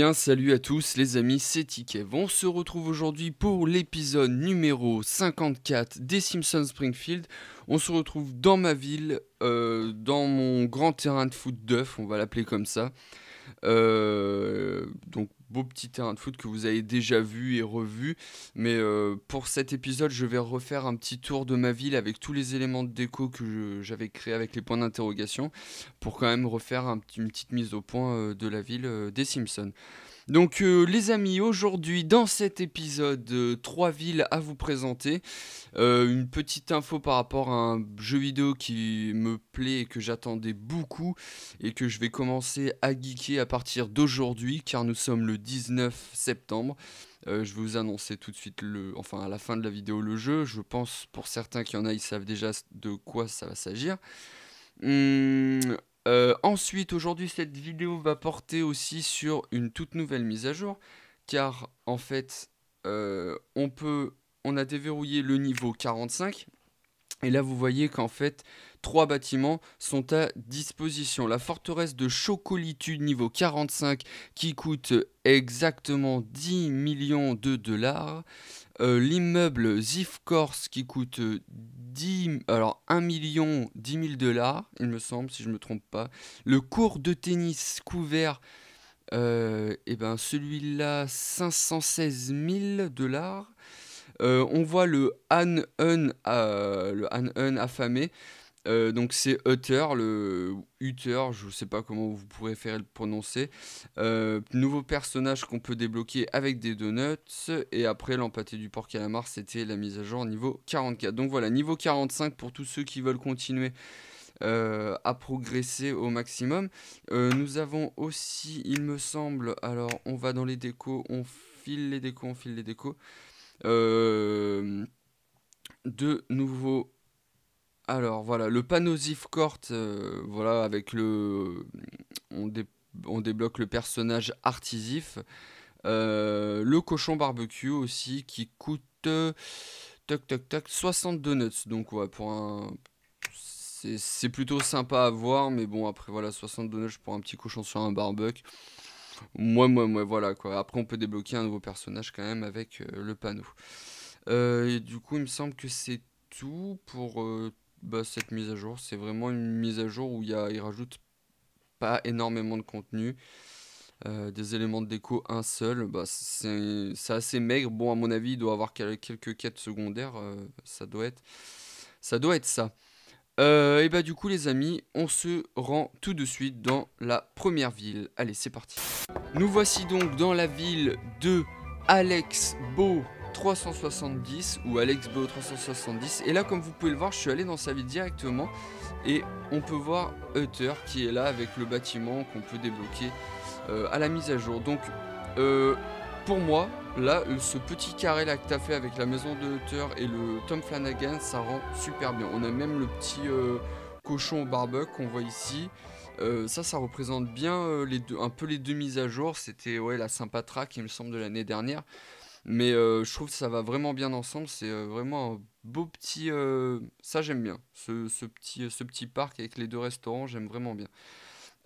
bien, salut à tous les amis, c'est Tikev. On se retrouve aujourd'hui pour l'épisode numéro 54 des Simpsons Springfield. On se retrouve dans ma ville, dans mon grand terrain de foot d'œuf, on va l'appeler comme ça. Donc beau petit terrain de foot que vous avez déjà vu et revu. Mais pour cet épisode, je vais refaire un petit tour de ma ville avec tous les éléments de déco que j'avais créés avec les points d'interrogation pour quand même refaire une petite mise au point de la ville des Simpsons. Donc les amis, aujourd'hui dans cet épisode, 3 villes à vous présenter. Une petite info par rapport à un jeu vidéo qui me plaît et que j'attendais beaucoup et que je vais commencer à geeker à partir d'aujourd'hui car nous sommes le 19 septembre. Je vais vous annoncer tout de suite, à la fin de la vidéo, le jeu. Je pense pour certains qu'il y en a, ils savent déjà de quoi ça va s'agir. Ensuite, aujourd'hui, cette vidéo va porter aussi sur une toute nouvelle mise à jour, car en fait, on a déverrouillé le niveau 45, et là vous voyez qu'en fait, 3 bâtiments sont à disposition. La forteresse de Chocolitude niveau 45 qui coûte exactement 10 millions de dollars. L'immeuble Zifkors qui coûte 1 million 10 000 dollars, il me semble, si je ne me trompe pas. Le court de tennis couvert, et ben celui-là, 516 000 dollars. On voit le Han affamé. Donc c'est Uther, je sais pas comment vous pourrez faire le prononcer. Nouveau personnage qu'on peut débloquer avec des donuts. Et après l'empâté du porc calamar, c'était la mise à jour niveau 44. Donc voilà, niveau 45 pour tous ceux qui veulent continuer à progresser au maximum. Nous avons aussi, il me semble, alors on va dans les décos, on file les décos. De nouveau. Alors voilà, le panneau Zifcourt, voilà, avec on, dé- on débloque le personnage Artisif. Le cochon barbecue aussi qui coûte tac tac tac 60 donuts. Donc ouais, c'est plutôt sympa à voir, mais bon après voilà 60 donuts pour un petit cochon sur un barbecue. Moi, voilà quoi. Après on peut débloquer un nouveau personnage quand même avec le panneau. Et du coup, il me semble que c'est tout pour cette mise à jour. C'est vraiment une mise à jour où il rajoute pas énormément de contenu. Des éléments de déco, un seul. C'est assez maigre. Bon, à mon avis, il doit avoir quelques quêtes secondaires. Ça doit être ça. Et bah, du coup, les amis, on se rend tout de suite dans la première ville. Allez, c'est parti. Nous voici donc dans la ville de Alex Beau 370 ou Alex Beau 370. Et là, comme vous pouvez le voir, je suis allé dans sa ville directement et on peut voir Uther qui est là avec le bâtiment qu'on peut débloquer à la mise à jour. Donc, pour moi, là, ce petit carré là que tu as fait avec la maison de Uther et le Tom Flanagan, ça rend super bien. On a même le petit cochon au barbecue qu'on voit ici. Ça représente bien un peu les deux mises à jour. C'était la Sympatrack, il me semble, de l'année dernière. Mais je trouve que ça va vraiment bien ensemble. C'est vraiment un beau petit. Ça, j'aime bien. Ce petit parc avec les deux restaurants, j'aime vraiment bien.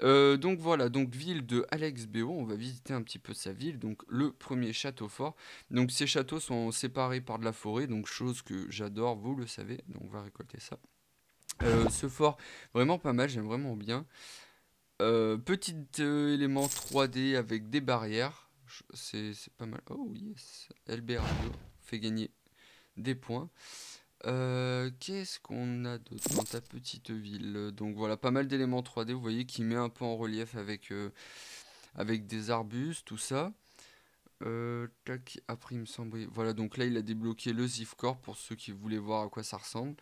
Donc voilà, donc ville de Alex Béo, on va visiter un petit peu sa ville, donc le premier château fort. Donc ces châteaux sont séparés par de la forêt, donc chose que j'adore, vous le savez, donc on va récolter ça. Ce fort, vraiment pas mal, j'aime vraiment bien. Petit élément 3D avec des barrières, c'est pas mal. Oh yes, LB Radio fait gagner des points. Qu'est-ce qu'on a d'autre dans ta petite ville? Donc voilà, pas mal d'éléments 3D, vous voyez, qui met un peu en relief avec des arbustes, tout ça. Tac, après il me semble, oui. Voilà, donc là il a débloqué le Zifcore pour ceux qui voulaient voir à quoi ça ressemble.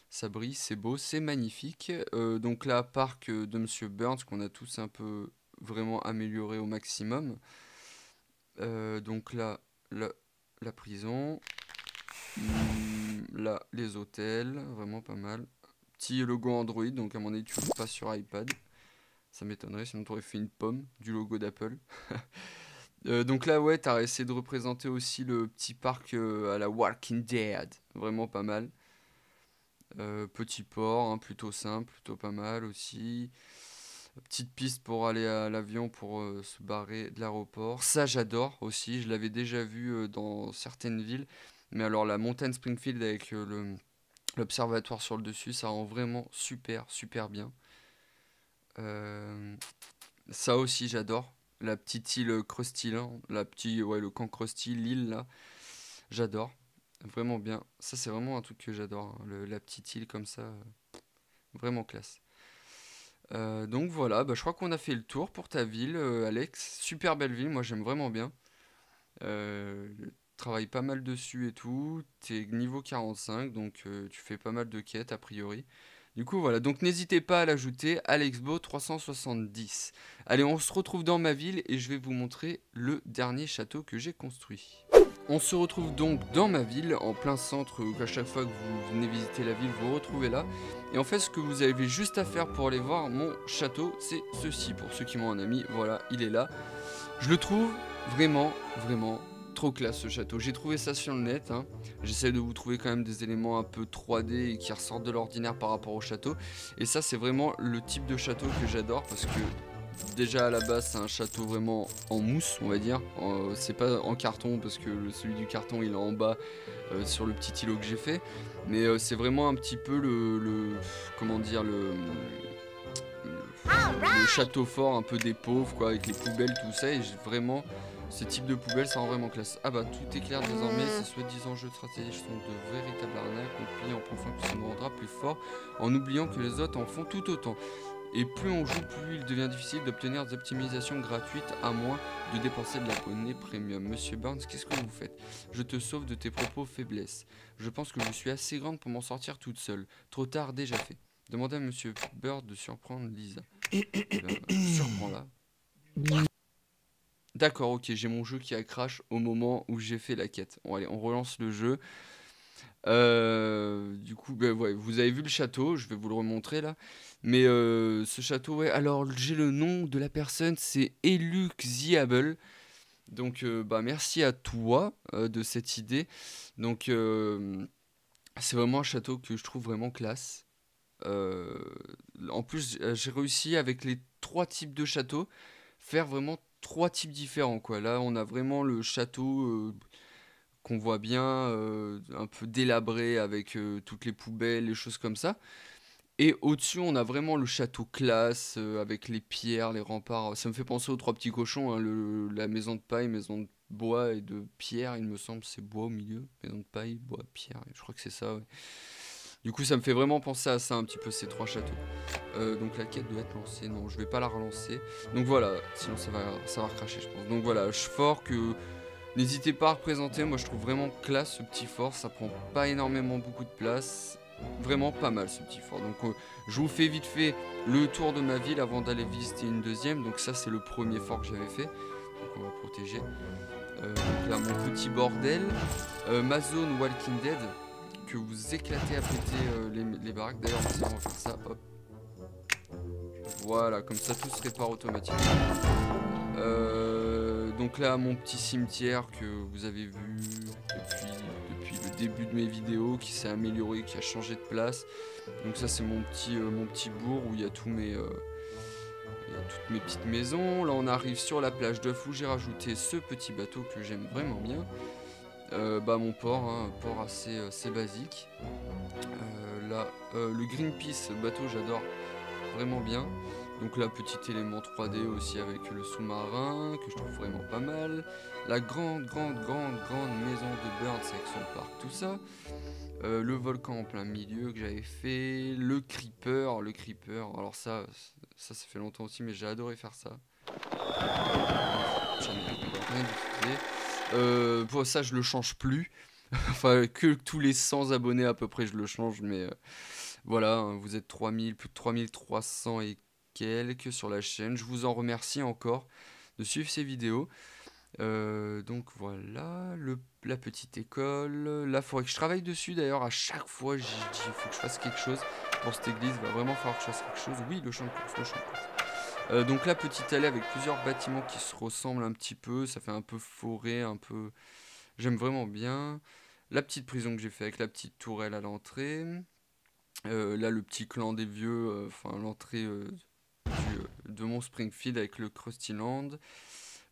Ça brille, c'est beau, c'est magnifique. Donc là, parc de Monsieur Burns, qu'on a tous un peu vraiment amélioré au maximum. Donc là, la prison. Là, les hôtels, vraiment pas mal. Petit logo Android, donc à mon avis, tu joues pas sur iPad. Ça m'étonnerait, sinon t'aurais fait une pomme du logo d'Apple. Donc là, ouais, t'as essayé de représenter aussi le petit parc à la Walking Dead. Vraiment pas mal. Petit port, hein, plutôt simple, plutôt pas mal aussi. Petite piste pour aller à l'avion pour se barrer de l'aéroport. Ça, j'adore aussi. Je l'avais déjà vu dans certaines villes. Mais alors, la montagne Springfield avec l'observatoire sur le dessus, ça rend vraiment super, super bien. Euh, Ça aussi, j'adore. La petite île Krusty, là. Ouais, le camp Krusty, l'île, là. J'adore. Vraiment bien. Ça, c'est vraiment un truc que j'adore, hein. La petite île comme ça. Vraiment classe. Donc voilà, bah, je crois qu'on a fait le tour pour ta ville, Alex. Super belle ville, moi j'aime vraiment bien. Euh, Travaille pas mal dessus et tout. T'es niveau 45, donc tu fais pas mal de quêtes a priori. Du coup voilà, donc n'hésitez pas à l'ajouter, AlexBo370. Allez, on se retrouve dans ma ville et je vais vous montrer le dernier château que j'ai construit. On se retrouve donc dans ma ville, en plein centre, où à chaque fois que vous venez visiter la ville, vous vous retrouvez là. Et en fait, ce que vous avez juste à faire pour aller voir mon château, c'est ceci. Pour ceux qui m'ont un ami, voilà, il est là. Je le trouve vraiment, vraiment trop classe ce château. J'ai trouvé ça sur le net, hein. J'essaie de vous trouver quand même des éléments un peu 3D et qui ressortent de l'ordinaire par rapport au château. Et ça, c'est vraiment le type de château que j'adore parce que déjà à la base c'est un château vraiment en mousse on va dire, c'est pas en carton parce que celui du carton il est en bas sur le petit îlot que j'ai fait, mais c'est vraiment un petit peu comment dire le château fort un peu des pauvres quoi, avec les poubelles tout ça, et vraiment ce type de poubelle ça rend vraiment classe. Ah bah tout est clair désormais, ces soi-disant jeux de stratégie sont de véritables arnaques, on plie en pensant que ça nous rendra plus fort en oubliant que les autres en font tout autant. Et plus on joue, plus il devient difficile d'obtenir des optimisations gratuites à moins de dépenser de la monnaie premium. Monsieur Burns, qu'est-ce que vous faites? Je te sauve de tes propos faiblesses. Je pense que je suis assez grande pour m'en sortir toute seule. Trop tard, déjà fait. Demandez à Monsieur Bird de surprendre Lisa. Eh ben, surprends-la. D'accord, ok, j'ai mon jeu qui a crash au moment où j'ai fait la quête. Bon, allez, on relance le jeu. Du coup, ben, ouais, vous avez vu le château, je vais vous le remontrer là. Mais ce château, ouais, alors j'ai le nom de la personne, c'est Eluxiable. Donc, bah, merci à toi de cette idée. Donc, c'est vraiment un château que je trouve vraiment classe. Euh, En plus, j'ai réussi avec les trois types de châteaux, faire vraiment trois types différents, quoi. Là, on a vraiment le château qu'on voit bien, un peu délabré avec toutes les poubelles, les choses comme ça. Et au-dessus, on a vraiment le château classe, avec les pierres, les remparts. Ça me fait penser aux trois petits cochons, hein, la maison de paille, maison de bois et de pierre, il me semble, c'est bois au milieu. Maison de paille, bois, pierre, je crois que c'est ça, ouais. Du coup, ça me fait vraiment penser à ça un petit peu, ces trois châteaux. Donc la quête doit être lancée. Non, je vais pas la relancer. Donc voilà, sinon ça va recracher, je pense. Donc voilà, fort que n'hésitez pas à représenter, moi je trouve vraiment classe ce petit fort, ça prend pas énormément beaucoup de place, vraiment pas mal ce petit fort. Donc je vous fais vite fait le tour de ma ville avant d'aller visiter une deuxième, donc ça c'est le premier fort que j'avais fait, donc on va protéger. Donc là mon petit bordel, ma zone Walking Dead, que vous éclatez à péter les baraques, d'ailleurs on va faire ça, hop. Voilà, comme ça tout se répare automatiquement. Donc là, mon petit cimetière que vous avez vu depuis le début de mes vidéos, qui s'est amélioré, qui a changé de place. Donc ça, c'est mon petit bourg où il y a il y a toutes mes petites maisons. Là, on arrive sur la plage d'œufs où j'ai rajouté ce petit bateau que j'aime vraiment bien. Bah mon port, hein, un port assez basique. Là, le Greenpeace bateau, j'adore vraiment bien. Donc là, petit élément 3D aussi avec le sous-marin, que je trouve vraiment pas mal. La grande maison de Burns avec son parc, tout ça. Le volcan en plein milieu que j'avais fait. Le creeper. Alors ça fait longtemps aussi, mais j'ai adoré faire ça. J'en ai rien utilisé. Pour ça, je le change plus. Enfin, que tous les 100 abonnés à peu près, je le change, mais voilà, hein, vous êtes 3000, plus de 3300 et quelques sur la chaîne. Je vous en remercie encore de suivre ces vidéos. Donc voilà, la petite école. Là, il faudrait que je travaille dessus d'ailleurs. À chaque fois, j'ai dit il faut que je fasse quelque chose pour cette église. Il va vraiment falloir que je fasse quelque chose. Oui, le champ de course, le champ de course. Donc la petite allée avec plusieurs bâtiments qui se ressemblent un petit peu. Ça fait un peu forêt, un peu. J'aime vraiment bien. La petite prison que j'ai fait avec la petite tourelle à l'entrée. Là, le petit clan des vieux, enfin l'entrée de mon Springfield avec le Krusty Land.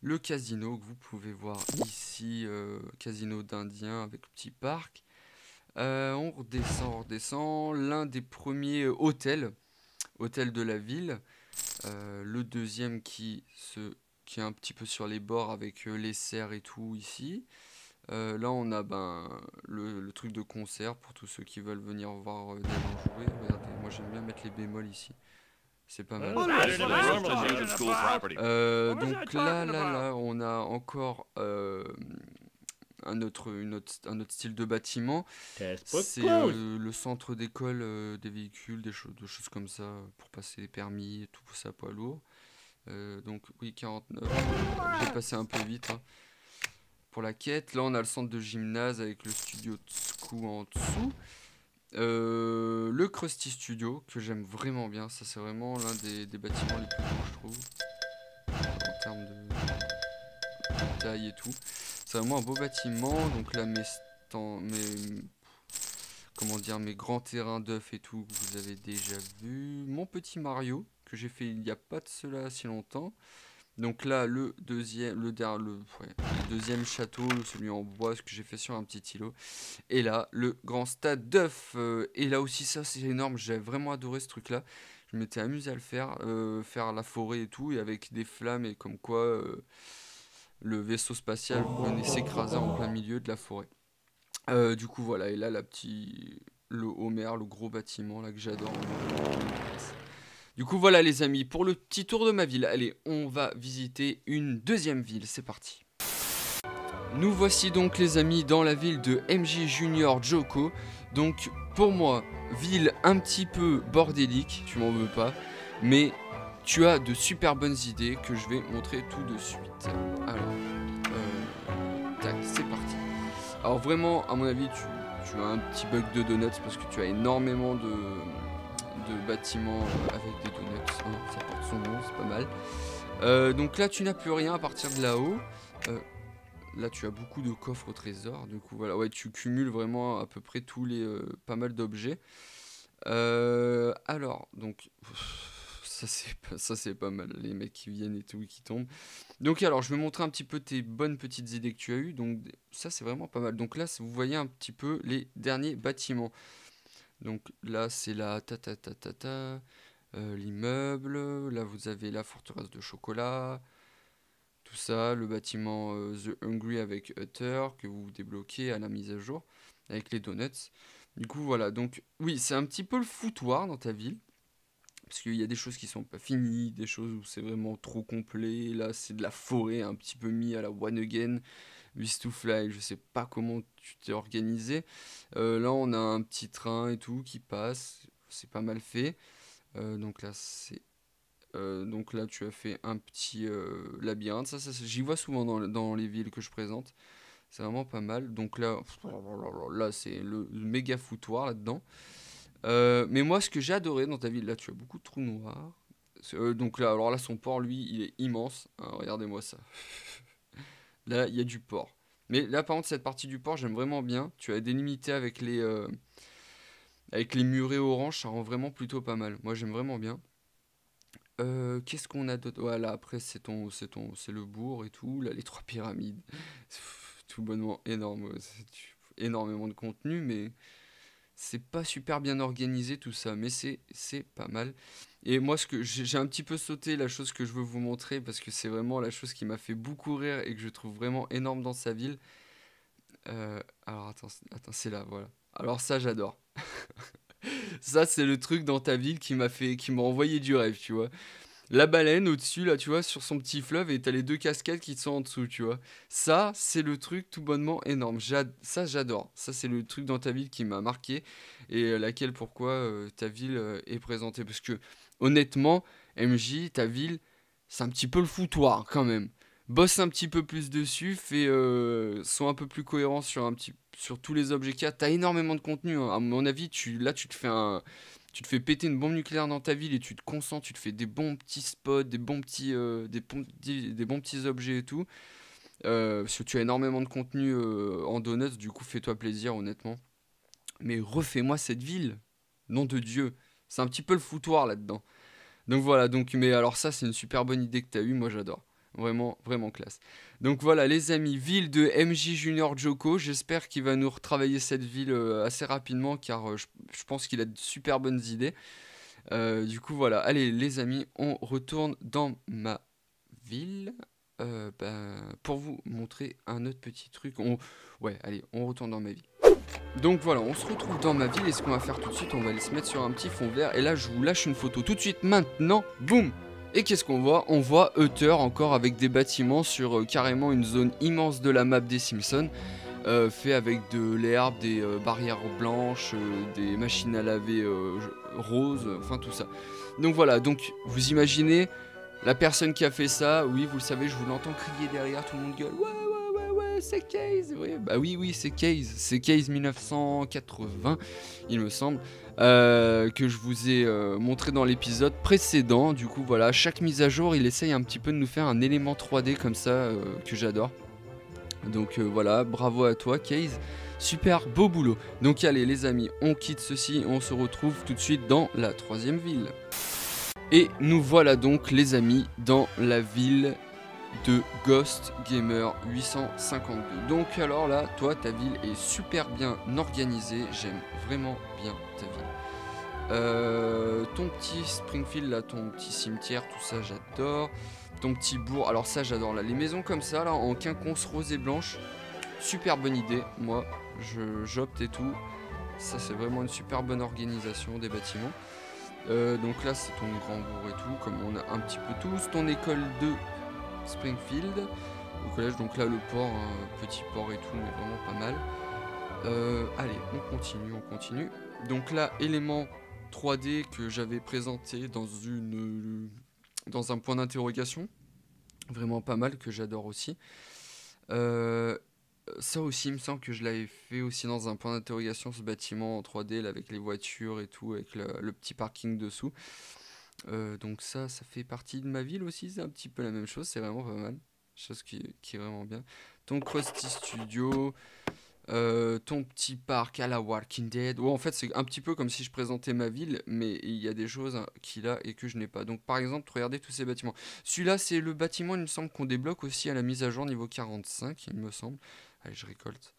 Le casino que vous pouvez voir ici, casino d'Indien avec le petit parc. On redescend. L'un des premiers hôtels de la ville. Le deuxième qui est un petit peu sur les bords avec les serres et tout ici. Là on a le truc de concert pour tous ceux qui veulent venir voir des gens jouer. Regardez, moi j'aime bien mettre les bémols ici. C'est pas mal. Donc là, on a encore un autre style de bâtiment. C'est le centre d'école des véhicules, des choses comme ça, pour passer les permis et tout ça, poids lourd. Donc oui, 49. J'ai passé un peu vite pour la quête. Là, on a le centre de gymnase avec le studio Tsuku en dessous. Le Krusty Studio que j'aime vraiment bien, ça c'est vraiment l'un des bâtiments les plus beaux je trouve en termes de taille et tout. C'est vraiment un beau bâtiment. Donc là mes grands terrains d'œufs et tout que vous avez déjà vu. Mon petit Mario que j'ai fait il n'y a pas de cela si longtemps. Donc là, le deuxième château, celui en bois, ce que j'ai fait sur un petit îlot. Et là, le grand stade d'œufs. Et là aussi, ça, c'est énorme. J'ai vraiment adoré ce truc-là. Je m'étais amusé à le faire. Faire la forêt et tout. Et avec des flammes et comme quoi le vaisseau spatial venait s'écraser en plein milieu de la forêt. Du coup, voilà. Et là, le Homer, le gros bâtiment là que j'adore. Du coup, voilà les amis, pour le petit tour de ma ville. Allez, on va visiter une deuxième ville, c'est parti. Nous voici donc les amis dans la ville de MJ Junior Joko. Donc pour moi, ville un petit peu bordélique, tu m'en veux pas. Mais tu as de super bonnes idées que je vais montrer tout de suite. Alors, tac, c'est parti. Alors vraiment, à mon avis, tu as un petit bug de donuts parce que tu as énormément de bâtiments avec des donuts, ça porte son nom, c'est pas mal. Donc là tu n'as plus rien à partir de là-haut. Là tu as beaucoup de coffres au trésor, du coup voilà, ouais, tu cumules vraiment à peu près pas mal d'objets. Alors donc ça c'est pas mal, les mecs qui viennent et tout qui tombent. Donc alors je vais montrer un petit peu tes bonnes petites idées que tu as eues. Donc ça c'est vraiment pas mal. Donc là vous voyez un petit peu les derniers bâtiments. Donc là, c'est l'immeuble. Là, vous avez la forteresse de chocolat. Tout ça, le bâtiment The Hungry avec Hutter que vous débloquez à la mise à jour avec les donuts. Du coup, voilà. Donc, oui, c'est un petit peu le foutoir dans ta ville. Parce qu'il y a des choses qui sont pas finies, des choses où c'est vraiment trop complet. Là, c'est de la forêt un petit peu mis à la One Again. Wish to Fly, je sais pas comment tu t'es organisé. Là, on a un petit train et tout qui passe. C'est pas mal fait. Donc là, donc là, tu as fait un petit labyrinthe. Ça j'y vois souvent dans les villes que je présente. C'est vraiment pas mal. Donc là, c'est le méga foutoir là-dedans. Mais moi, ce que j'ai adoré dans ta ville, là, tu as beaucoup de trous noirs. Donc là, alors là, son port, lui, il est immense. Hein, regardez-moi ça. Là, il y a du port. Mais là, par contre, cette partie du port, j'aime vraiment bien. Tu as délimité avec les murets orange, ça rend vraiment plutôt pas mal. Moi, j'aime vraiment bien. Qu'est-ce qu'on a d'autre? Voilà, après, c'est le bourg et tout. Là, les trois pyramides. Tout bonnement énorme. Ouais, énormément de contenu, mais c'est pas super bien organisé tout ça. Mais c'est pas mal. Et moi, ce que j'ai un petit peu sauté la chose que je veux vous montrer parce que c'est vraiment la chose qui m'a fait beaucoup rire et que je trouve vraiment énorme dans sa ville. Alors attends, c'est là, voilà. Alors ça, j'adore. Ça, c'est le truc dans ta ville qui m'a envoyé du rêve, tu vois. La baleine au-dessus, là, tu vois, sur son petit fleuve, et t'as les deux cascades qui sont en dessous, tu vois. Ça, c'est le truc tout bonnement énorme. Ça, j'adore. Ça, c'est le truc dans ta ville qui m'a marqué, et pourquoi ta ville est présentée. Parce que, honnêtement, MJ, ta ville, c'est un petit peu le foutoir, quand même. Bosse un petit peu plus dessus, sois un peu plus cohérent sur tous les objets qu'il y a. T'as énormément de contenu, hein. À mon avis, tu te fais péter une bombe nucléaire dans ta ville et tu te concentres, tu te fais des bons petits spots, des bons petits objets et tout. Parce que tu as énormément de contenu en donuts, du coup fais-toi plaisir honnêtement. Mais refais-moi cette ville, nom de Dieu. C'est un petit peu le foutoir là-dedans. Donc voilà, donc, mais alors ça, c'est une super bonne idée que tu as eue, moi j'adore. Vraiment, vraiment classe. Donc voilà, les amis, ville de MJ Junior Joko. J'espère qu'il va nous retravailler cette ville assez rapidement, car je pense qu'il a de super bonnes idées. Du coup, voilà. Allez, les amis, on retourne dans ma ville pour vous montrer un autre petit truc. Ouais, allez, on retourne dans ma ville. Donc voilà, on se retrouve dans ma ville et ce qu'on va faire tout de suite, on va aller se mettre sur un petit fond vert. Et là, je vous lâche une photo tout de suite, maintenant, boum! Et qu'est-ce qu'on voit? On voit Uther encore avec des bâtiments sur carrément une zone immense de la map des Simpsons. Fait avec de l'herbe, des barrières blanches, des machines à laver roses, enfin tout ça. Donc voilà, donc vous imaginez la personne qui a fait ça, oui vous le savez, je vous l'entends crier derrière, tout le monde gueule, ouais, c'est Case, ouais. Bah oui, c'est Case 1980, il me semble, que je vous ai montré dans l'épisode précédent. Du coup voilà, chaque mise à jour, il essaye un petit peu de nous faire un élément 3D comme ça, que j'adore. Donc voilà, bravo à toi Case, super beau boulot. Donc allez les amis, on quitte ceci, on se retrouve tout de suite dans la 3e ville. Et nous voilà donc les amis dans la ville de Ghost Gamer 852. Donc alors là, toi ta ville est super bien organisée, j'aime vraiment bien ta ville. Ton petit Springfield là, ton petit cimetière, tout ça j'adore. Ton petit bourg, alors ça j'adore là, les maisons comme ça là en quinconce rose et blanche, super bonne idée, moi j'opte et tout, ça c'est vraiment une super bonne organisation des bâtiments. Donc là c'est ton grand bourg et tout, comme on a un petit peu tous, ton école de Springfield au collège, donc là le port, petit port et tout, mais vraiment pas mal. Allez, on continue. Donc là, élément 3D que j'avais présenté dans un point d'interrogation, vraiment pas mal, que j'adore aussi. Ça aussi, il me semble que je l'avais fait aussi dans un point d'interrogation, ce bâtiment en 3D là, avec les voitures et tout, avec le petit parking dessous. Donc ça fait partie de ma ville aussi, c'est un petit peu la même chose, c'est vraiment pas mal, chose qui est vraiment bien. Ton Krusty Studio, ton petit parc à la Walking Dead. Ouais, en fait, c'est un petit peu comme si je présentais ma ville, mais il y a des choses qu'il a et que je n'ai pas. Donc, par exemple, regardez tous ces bâtiments. Celui-là, c'est le bâtiment, il me semble, qu'on débloque aussi à la mise à jour niveau 45, il me semble. Allez, je récolte.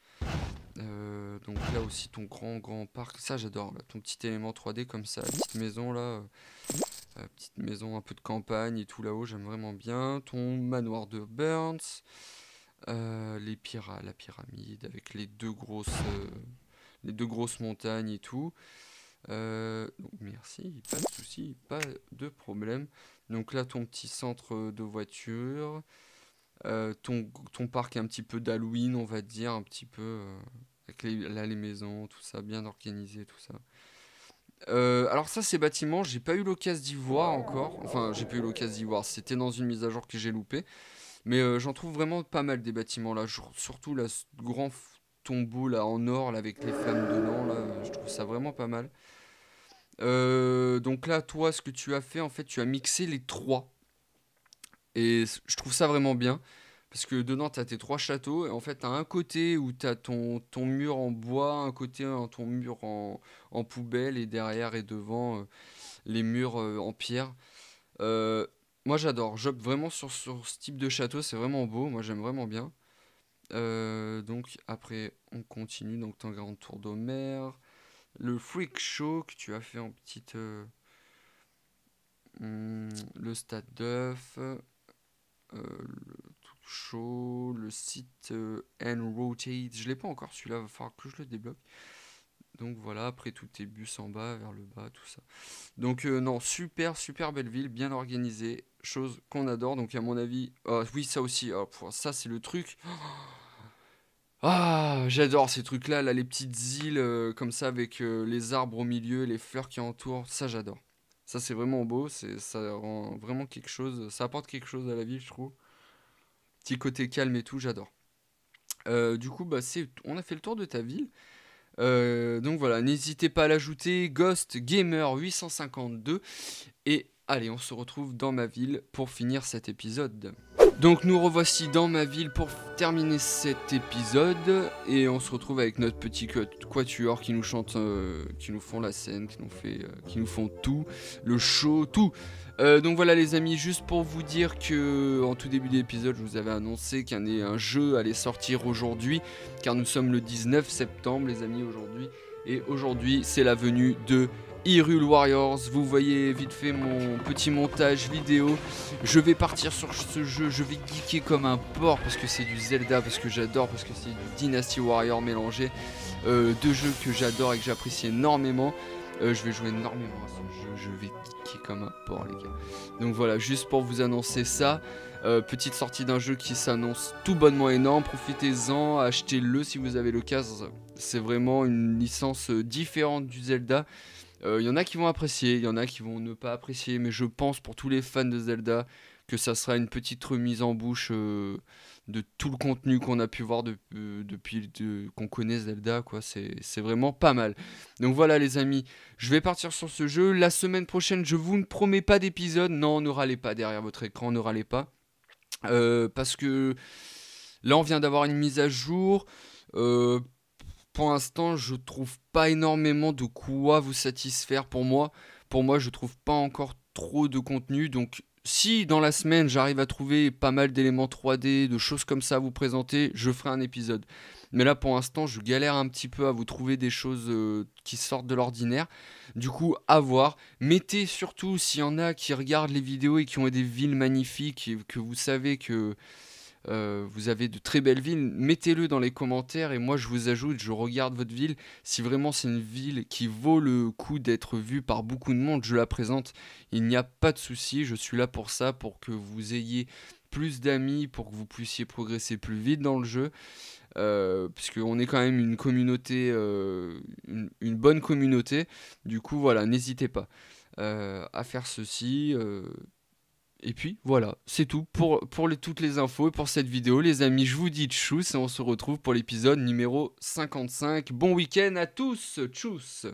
Donc là aussi, ton grand parc. Ça, j'adore. Là, ton petit élément 3D comme ça. La petite maison, là. Petite maison un peu de campagne et tout là-haut, j'aime vraiment bien. Ton manoir de Burns. La pyramide avec les deux grosses montagnes et tout. Donc merci, pas de souci, pas de problème. Donc là ton petit centre de voiture, ton parc un petit peu d'Halloween, on va dire, un petit peu avec les maisons, tout ça, bien organisé, tout ça. Alors ça, ces bâtiments, j'ai pas eu l'occasion d'y voir encore. Enfin, j'ai pas eu l'occasion d'y voir, c'était dans une mise à jour que j'ai loupé. Mais j'en trouve vraiment pas mal des bâtiments là, surtout là, ce grand tombeau là en or là, avec les flammes dedans là, je trouve ça vraiment pas mal. Donc là, toi, ce que tu as fait, en fait, tu as mixé les trois. Et je trouve ça vraiment bien. Parce que dedans, tu as tes trois châteaux. Et en fait, tu as un côté où tu as ton mur en bois, un côté ton mur en poubelle, et derrière et devant les murs en pierre. Euh, Moi j'adore, j'opte vraiment sur ce type de château, c'est vraiment beau, moi j'aime vraiment bien. Donc après on continue, donc ton grand tour d'Homer, le freak show que tu as fait en petite... le stade d'œuf, le tout show, le site and rotate, je l'ai pas encore celui-là, va falloir que je le débloque. Donc voilà, après tous tes bus en bas, vers le bas, tout ça. Donc non, super belle ville, bien organisée, chose qu'on adore. Donc à mon avis, oui ça aussi, ça c'est le truc. Ah, j'adore ces trucs-là, là, les petites îles comme ça avec les arbres au milieu, les fleurs qui entourent, ça j'adore. Ça c'est vraiment beau, ça rend vraiment quelque chose, ça apporte quelque chose à la ville je trouve. Petit côté calme et tout, j'adore. Du coup, on a fait le tour de ta ville. Donc voilà, n'hésitez pas à l'ajouter, Ghost Gamer 852. Et allez, on se retrouve dans ma ville pour finir cet épisode. Donc nous revoici dans ma ville pour terminer cet épisode. Et on se retrouve avec notre petit quatuor qui nous chante, qui nous font la scène, qui nous font tout, le show, tout. Donc voilà les amis, juste pour vous dire que en tout début d'épisode je vous avais annoncé un jeu allait sortir aujourd'hui, car nous sommes le 19 septembre les amis aujourd'hui, et aujourd'hui c'est la venue de Hyrule Warriors. Vous voyez vite fait mon petit montage vidéo. Je vais partir sur ce jeu, je vais geeker comme un porc parce que c'est du Zelda, parce que j'adore, parce que c'est du Dynasty Warrior mélangé, deux jeux que j'adore et que j'apprécie énormément. Je vais jouer énormément à ce jeu, je vais geeker comme un porc les gars. Donc voilà, juste pour vous annoncer ça, petite sortie d'un jeu qui s'annonce tout bonnement énorme, profitez-en, achetez-le si vous avez l'occasion. C'est vraiment une licence différente du Zelda. Y en a qui vont apprécier, il y en a qui vont ne pas apprécier, mais je pense pour tous les fans de Zelda que ça sera une petite remise en bouche de tout le contenu qu'on a pu voir depuis qu'on connaît Zelda, quoi. C'est vraiment pas mal. Donc voilà les amis, je vais partir sur ce jeu. La semaine prochaine, je vous ne promets pas d'épisode. Non, ne râlez pas derrière votre écran, ne râlez pas. Parce que là, on vient d'avoir une mise à jour. Pour l'instant, je trouve pas énormément de quoi vous satisfaire pour moi. Pour moi, je trouve pas encore trop de contenu. Donc, si dans la semaine, j'arrive à trouver pas mal d'éléments 3D, de choses comme ça à vous présenter, je ferai un épisode. Mais là, pour l'instant, je galère un petit peu à vous trouver des choses qui sortent de l'ordinaire. Du coup, à voir. Mettez surtout, s'il y en a qui regardent les vidéos et qui ont des villes magnifiques, et que vous savez que vous avez de très belles villes, mettez-le dans les commentaires et moi je vous ajoute, je regarde votre ville. Si vraiment c'est une ville qui vaut le coup d'être vue par beaucoup de monde, je la présente. Il n'y a pas de souci, je suis là pour ça, pour que vous ayez plus d'amis, pour que vous puissiez progresser plus vite dans le jeu. Puisqu'on est quand même une communauté, une bonne communauté. Du coup voilà, n'hésitez pas à faire ceci. Et puis voilà, c'est tout pour toutes les infos et pour cette vidéo. Les amis, je vous dis tchuss et on se retrouve pour l'épisode numéro 55. Bon week-end à tous, tchuss.